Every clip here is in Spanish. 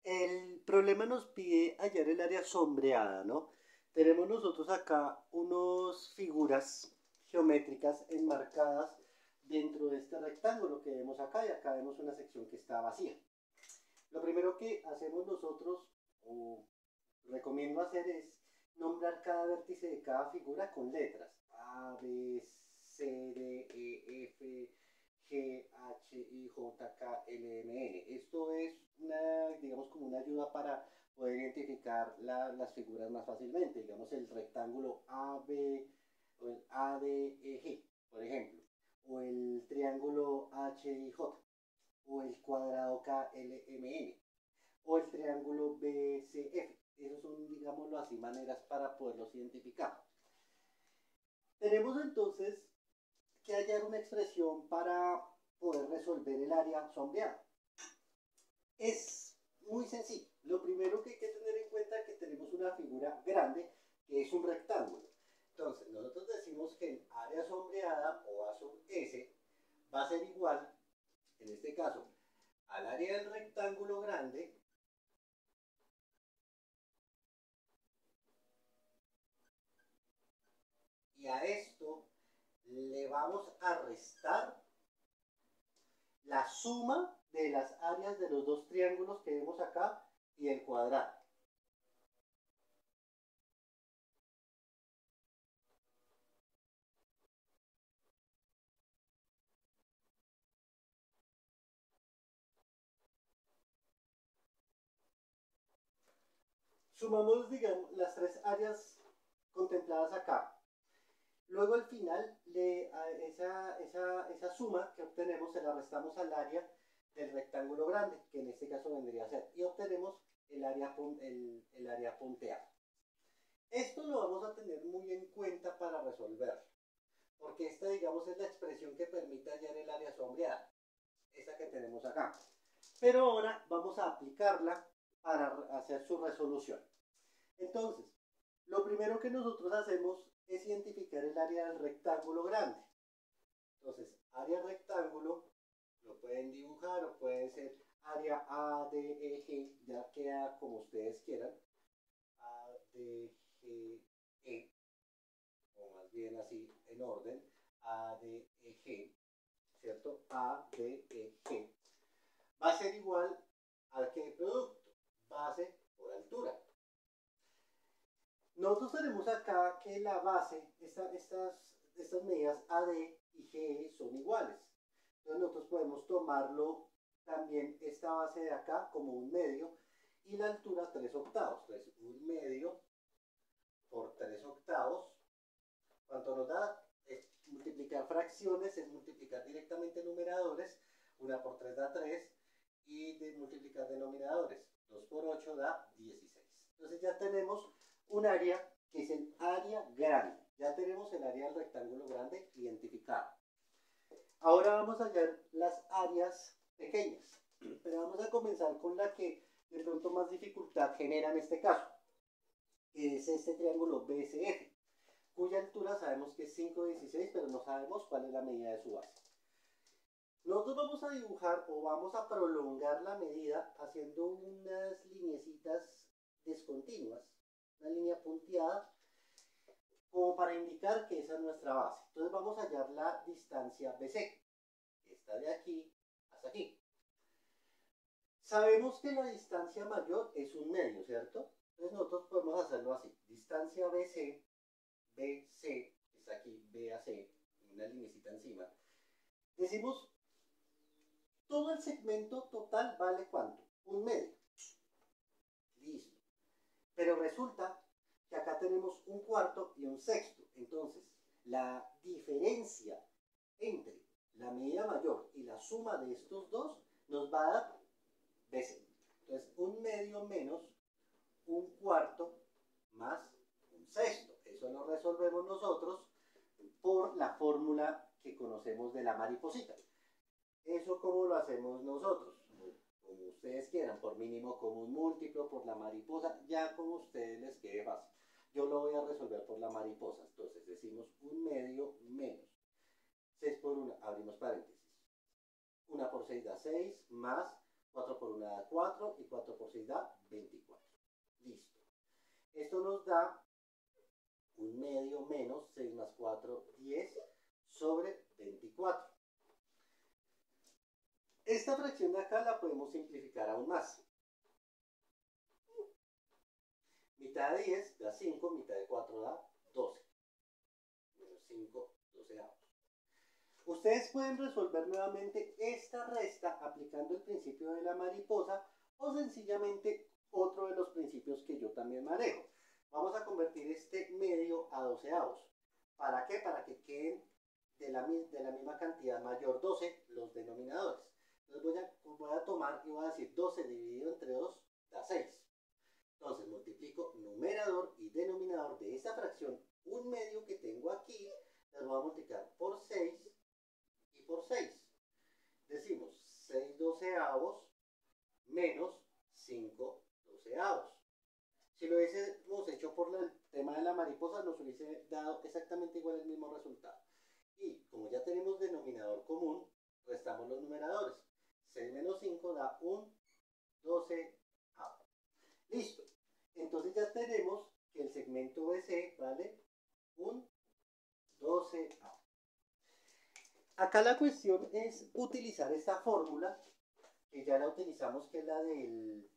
El problema nos pide hallar el área sombreada, ¿no? Tenemos nosotros acá unas figuras geométricas enmarcadas dentro de este rectángulo que vemos acá y acá vemos una sección que está vacía. Lo primero que hacemos nosotros, o recomiendo hacer, es nombrar cada vértice de cada figura con letras. A, B, C, D, E, F, G, H, I, J, K, L, M, N. Esto es una, digamos, como una ayuda para poder identificar las figuras más fácilmente. Digamos, el rectángulo A, B, o el A, D, E, G, por ejemplo. O el triángulo H, I, J. O el cuadrado K, L, M, N. O el triángulo B, C, F. Esas son, digámoslo así, maneras para poderlos identificar. Tenemos entonces que hallar una expresión para poder resolver el área sombreada. Es muy sencillo. Lo primero que hay que tener en cuenta es que tenemos una figura grande que es un rectángulo. Entonces, nosotros decimos que el área sombreada o A sub S va a ser igual, en este caso, al área del rectángulo grande y a esto le vamos a restar la suma de las áreas de los dos triángulos que vemos acá y el cuadrado. Sumamos, digamos, las tres áreas contempladas acá. Luego al final, esa suma que obtenemos se la restamos al área del rectángulo grande, que en este caso vendría a ser, y obtenemos el área punteada. Esto lo vamos a tener muy en cuenta para resolverlo, porque esta, digamos, es la expresión que permite hallar el área sombreada, esa que tenemos acá. Pero ahora vamos a aplicarla para hacer su resolución. Entonces, lo primero que nosotros hacemos es identificar el área del rectángulo grande. Entonces, área rectángulo, lo pueden dibujar o puede ser área A, D, E, G, ya queda como ustedes quieran. A, D, G, E, o más bien así en orden. A, D, E, G, ¿cierto? A, D, E, G. Va a ser igual al que producto, base por altura. Nosotros tenemos acá que la base, estas medidas AD y GE son iguales. Entonces nosotros podemos tomarlo también esta base de acá como un medio y la altura 3 octavos. Entonces un medio por 3 octavos, ¿cuánto nos da? Es multiplicar fracciones, es multiplicar directamente numeradores. 1 por 3 da 3 y de multiplicar denominadores. 2 por 8 da 16. Entonces ya tenemos un área que es el área grande. Ya tenemos el área del rectángulo grande identificado. Ahora vamos a hallar las áreas pequeñas. Pero vamos a comenzar con la que de pronto más dificultad genera en este caso, que es este triángulo BCF, cuya altura sabemos que es 5,16, pero no sabemos cuál es la medida de su base. Nosotros vamos a dibujar o vamos a prolongar la medida haciendo unas lineecitas descontinuas, una línea punteada, como para indicar que esa es nuestra base. Entonces vamos a hallar la distancia BC, que está de aquí hasta aquí. Sabemos que la distancia mayor es un medio, ¿cierto? Entonces nosotros podemos hacerlo así. Distancia BC, BC, está aquí, B a C, una linecita encima. Decimos, todo el segmento total vale ¿cuánto? Un medio. Listo. Pero resulta que acá tenemos un cuarto y un sexto. Entonces, la diferencia entre la medida mayor y la suma de estos dos nos va a dar BC. Entonces, un medio menos un cuarto más un sexto. Eso lo resolvemos nosotros por la fórmula que conocemos de la mariposita. ¿Eso cómo lo hacemos nosotros? Como ustedes quieran, por mínimo común múltiplo, por la mariposa, ya como ustedes les quede fácil. Yo lo voy a resolver por la mariposa. Entonces decimos un medio menos 6 por 1, abrimos paréntesis. 1 por 6 da 6, más 4 por 1 da 4 y 4 por 6 da 24. Listo. Esto nos da un medio menos 6 más 4, 10 sobre 24. Esta fracción de acá la podemos simplificar aún más. Mitad de 10 da 5, mitad de 4 da 12. Menos 5, 12avos. Ustedes pueden resolver nuevamente esta resta aplicando el principio de la mariposa o sencillamente otro de los principios que yo también manejo. Vamos a convertir este medio a 12avos. ¿Para qué? Para que queden de la misma cantidad mayor 12 los denominadores. Entonces voy a tomar y voy a decir 12 dividido entre 2 da 6. Entonces multiplico numerador y denominador de esta fracción, un medio que tengo aquí, les voy a multiplicar por 6 y por 6. Decimos 6 doceavos menos 5 doceavos. Si lo hubiésemos hecho por el tema de la mariposa, nos hubiese dado exactamente igual el mismo resultado. Y como ya tenemos denominador común, restamos los numeradores. 6 menos 5 da un 12avo. Listo. Entonces ya tenemos que el segmento BC vale un 12avo. Acá la cuestión es utilizar esta fórmula, que ya la utilizamos, que es la del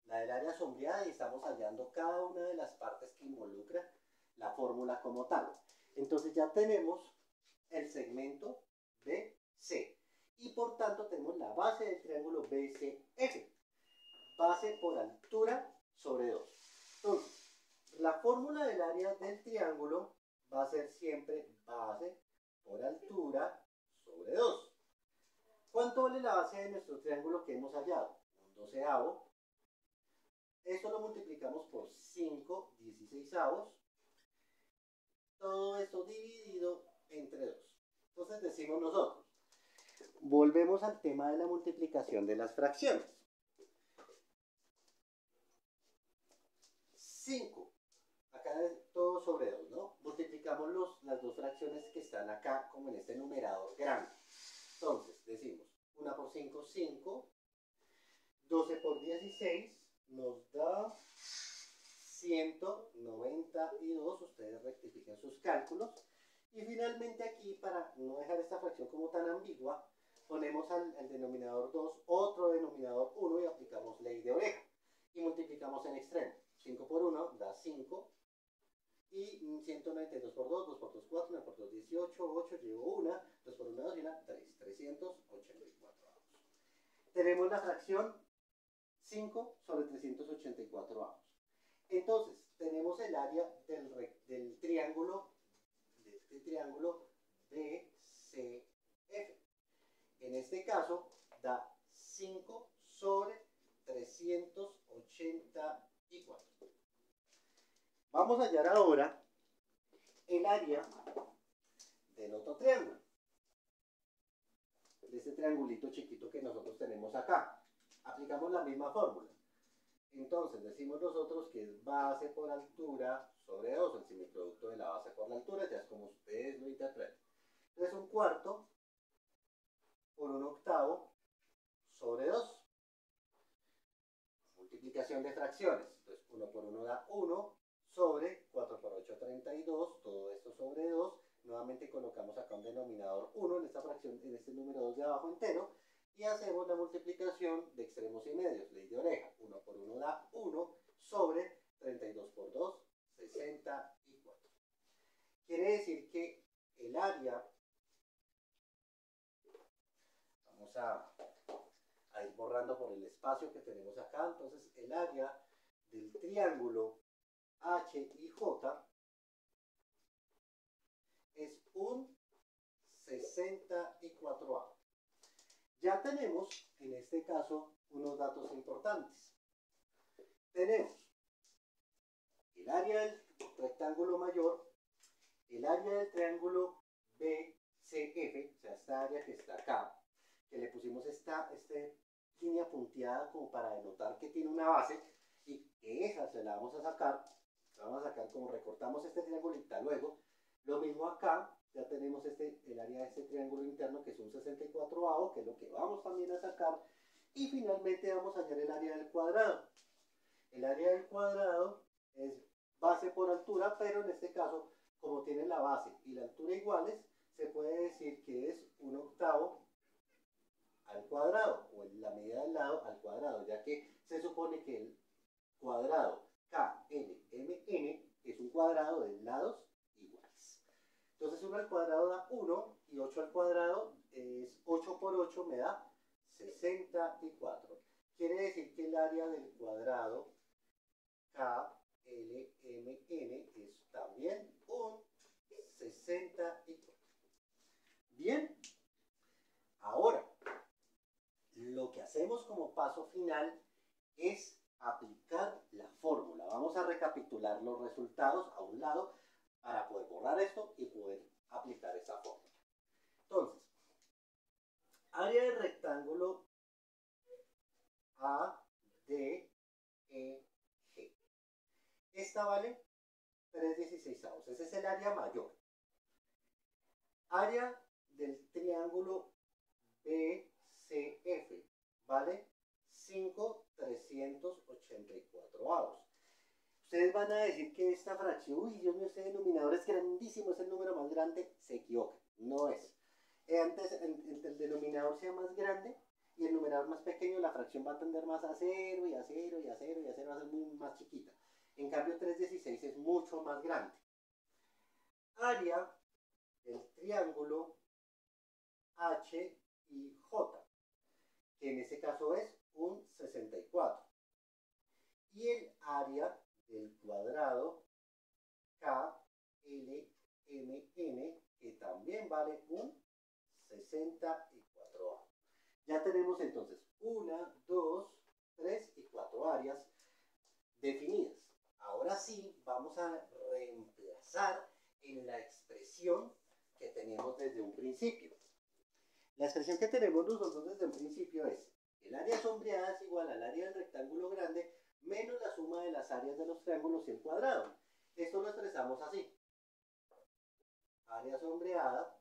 área sombreada, y estamos hallando cada una de las partes que involucra la fórmula como tal. Entonces ya tenemos el segmento BC y por tanto tenemos la base del triángulo BCF. Base por altura sobre 2. Entonces, la fórmula del área del triángulo va a ser siempre base por altura sobre 2. ¿Cuánto vale la base de nuestro triángulo que hemos hallado? Un 12avo. Esto lo multiplicamos por 5 16avos. Todo esto dividido entre 2. Entonces decimos nosotros, volvemos al tema de la multiplicación de las fracciones. 5, acá es todo sobre 2, ¿no? Multiplicamos las dos fracciones que están acá, como en este numerador grande. Entonces, decimos, 1 por 5, 5, 12 por 16, nos da 192, ustedes rectifiquen sus cálculos. Y finalmente aquí, para no dejar esta fracción como tan ambigua, ponemos al denominador 2 otro denominador 1 y aplicamos ley de oreja. Y multiplicamos en extremo. 5 por 1 da 5. Y 192 por 2, 2 por 2, 4, 1 por 2, 18, 8, llevo 1, 2 por 1, 2 y 1, 3, 384 avos. Tenemos la fracción 5 sobre 384 avos. Entonces, tenemos el área del triángulo, de este triángulo BCF. En este caso, da 5 sobre 384. Vamos a hallar ahora el área del otro triángulo, de este triangulito chiquito que nosotros tenemos acá. Aplicamos la misma fórmula. Entonces decimos nosotros que es base por altura sobre 2, el semiproducto de la base por la altura, ya es como ustedes lo interpretan. Entonces un cuarto por un octavo sobre 2. Multiplicación de fracciones. Entonces 1 por 1 da 1 sobre 4 por 8, 32, todo esto sobre 2. Nuevamente colocamos acá un denominador 1 en esta fracción, en este número 2 de abajo entero, y hacemos la multiplicación de extremos y medios, ley de oreja. 1 por 1 da 1 sobre 32 por 2, 64. Quiere decir que el área, vamos a ir borrando por el espacio que tenemos acá, entonces el área del triángulo H y J es un 64avo. Ya tenemos, en este caso, unos datos importantes. Tenemos el área del rectángulo mayor, el área del triángulo BCF, o sea, esta área que está acá, que le pusimos esta línea punteada como para denotar que tiene una base, y que esa se la vamos a sacar. La vamos a sacar como recortamos este triangulito luego. Lo mismo acá, ya tenemos el área de este triángulo interno, que es un 64avo, que es lo que vamos también a sacar. Y finalmente vamos a hallar el área del cuadrado. El área del cuadrado es base por altura, pero en este caso, como tiene la base y la altura iguales, se puede decir que es 1/8 al cuadrado, o en la medida del lado al cuadrado, ya que se supone que el cuadrado KLMN es un cuadrado de lados iguales. Entonces 1 al cuadrado da 1 y 8 al cuadrado es 8 por 8 me da 64. Quiere decir que el área del cuadrado KLMN es también un 64. Bien, ahora lo que hacemos como paso final es aplicar la fórmula. Vamos a recapitular los resultados a un lado para poder borrar esto y poder aplicar esa fórmula. Entonces, área del rectángulo ADEG. Esta vale 3/16. Ese es el área mayor. Área del triángulo BCF vale 5/384. Ustedes van a decir que esta fracción, uy, Dios mío, este denominador es grandísimo, es el número más grande. Se equivoca, no es. Antes el denominador sea más grande y el numerador más pequeño, la fracción va a tender más a 0 y a 0 y a 0 y a 0, va a ser muy más chiquita. En cambio 3/16 es mucho más grande. Área del triángulo HIJ, que en este caso es un 64. Y el área del cuadrado KLMN, que también vale un 64. Ya tenemos entonces 1, 2, 3 y 4 áreas definidas. Ahora sí vamos a reemplazar en la expresión que teníamos desde un principio. La expresión que tenemos nosotros desde un principio es: el área sombreada es igual al área del rectángulo grande menos la suma de las áreas de los triángulos y el cuadrado. Esto lo expresamos así: área sombreada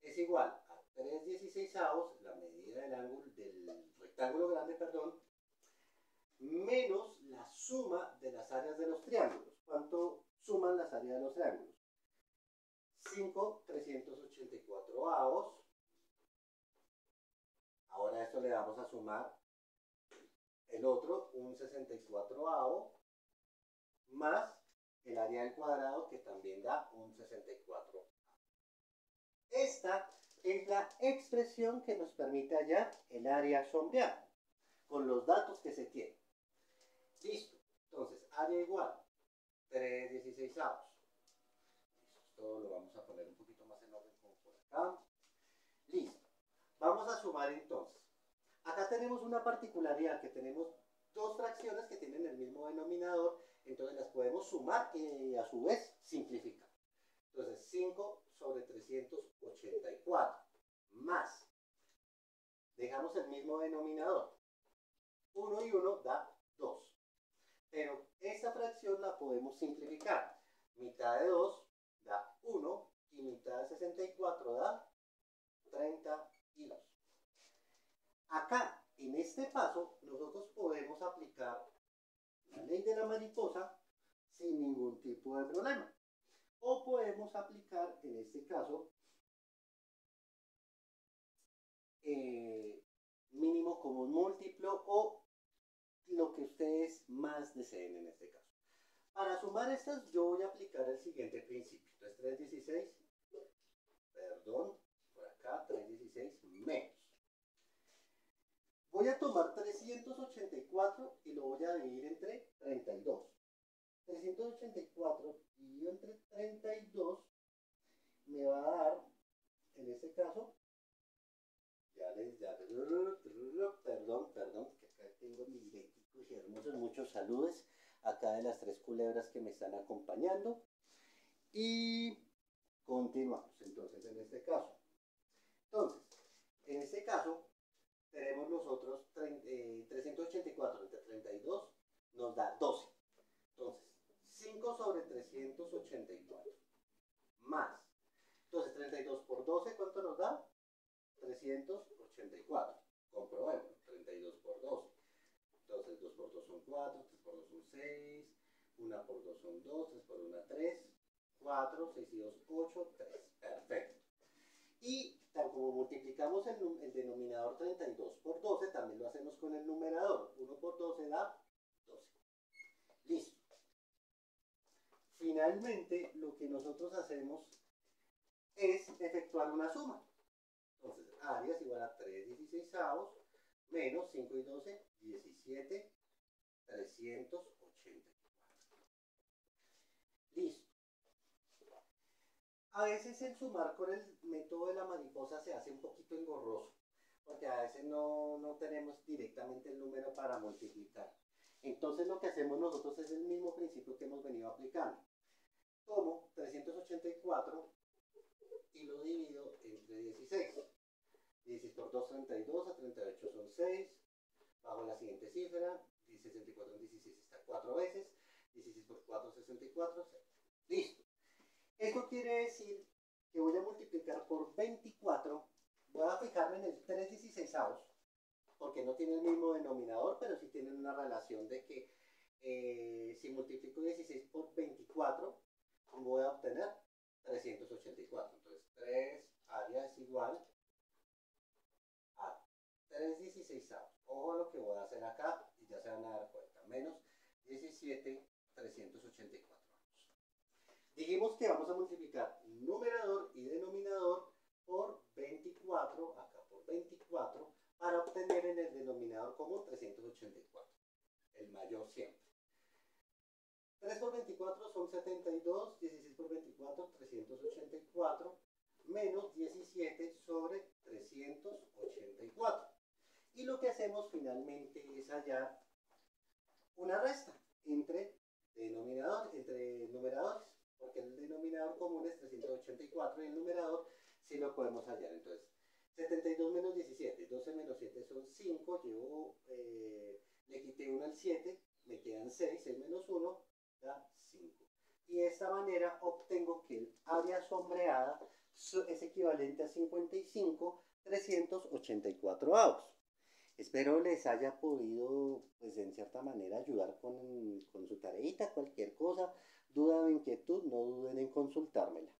es igual a 3/16, la medida del ángulo del rectángulo grande, perdón, menos la suma de las áreas de los triángulos. ¿Cuánto suman las áreas de los triángulos? 5/384. Ahora a esto le vamos a sumar el otro, un 64, más el área del cuadrado, que también da un 64. Esta es la expresión que nos permite hallar el área sombreada, con los datos que se tienen. Listo. Entonces, área igual 3/16. Esto lo vamos a poner un poquito más en orden como por acá. Listo. Vamos a sumar entonces. Acá tenemos una particularidad, que tenemos dos fracciones que tienen el mismo denominador, entonces las podemos sumar y a su vez simplificar. Entonces 5/384 más, dejamos el mismo denominador, 1 y 1 da 2, pero esta fracción la podemos simplificar. Mitad de 2 da 1 y mitad de 64 da 32. Acá, en este paso, nosotros podemos aplicar la ley de la mariposa sin ningún tipo de problema. O podemos aplicar, en este caso, mínimo común múltiplo o lo que ustedes más deseen en este caso. Para sumar estas, yo voy a aplicar el siguiente principio. Entonces, 3/16, perdón, por acá, 3/16 menos. Voy a tomar 384 y lo voy a dividir entre 32. 384 dividido entre 32 me va a dar, en este caso, perdón, que acá tengo mis beticos y hermosos, muchos saludos acá de las 3 culebras que me están acompañando. Y continuamos entonces en este caso. Entonces, en este caso, tenemos nosotros 384 entre 32 nos da 12. Entonces, 5/384 más. Entonces, 32 por 12, ¿cuánto nos da? 384. Comprobemos. 32 1 por 2 son 2, 3 por 1, 3, 4, 6 y 2, 8, 3. Perfecto. Y tal como multiplicamos el denominador 32 por 12, también lo hacemos con el numerador. 1 por 12 da 12. Listo. Finalmente, lo que nosotros hacemos es efectuar una suma. Entonces, área es igual a 3/16 menos 5 y 12, 17, 384. Listo. A veces el sumar con el método de la mariposa se hace un poquito engorroso, porque a veces no tenemos directamente el número para multiplicar. Entonces lo que hacemos nosotros es el mismo principio que hemos venido aplicando. Tomo 384 y lo divido entre 16. 16 por 2, 32, a 38 son 6. Bajo la siguiente cifra, 64 en 16 está 4 veces. 16 por 4, 64, 6. Listo. Esto quiere decir que voy a multiplicar por 24. Voy a fijarme en el 3/16, porque no tiene el mismo denominador, pero sí tienen una relación de que si multiplico 16 por 24, voy a obtener 384. Entonces, 3 área es igual a 3/16. Ojo a lo que voy a hacer acá y ya se van a dar cuenta. Menos 17, 384. Dijimos que vamos a multiplicar numerador y denominador por 24, acá por 24, para obtener en el denominador común 384, el mayor siempre. 3 por 24 son 72, 16 por 24, 384, menos 17 sobre 384. Y lo que hacemos finalmente es hallar una resta entre numeradores, porque el denominador común es 384 y el numerador sí lo podemos hallar. Entonces, 72 menos 17, 12 menos 7 son 5, le quité 1 al 7, me quedan 6, 6 menos 1 da 5. Y de esta manera obtengo que el área sombreada es equivalente a 55,384 avos. Espero les haya podido, pues en cierta manera, ayudar con su tareita, cualquier cosa, duda o inquietud, no duden en consultármela.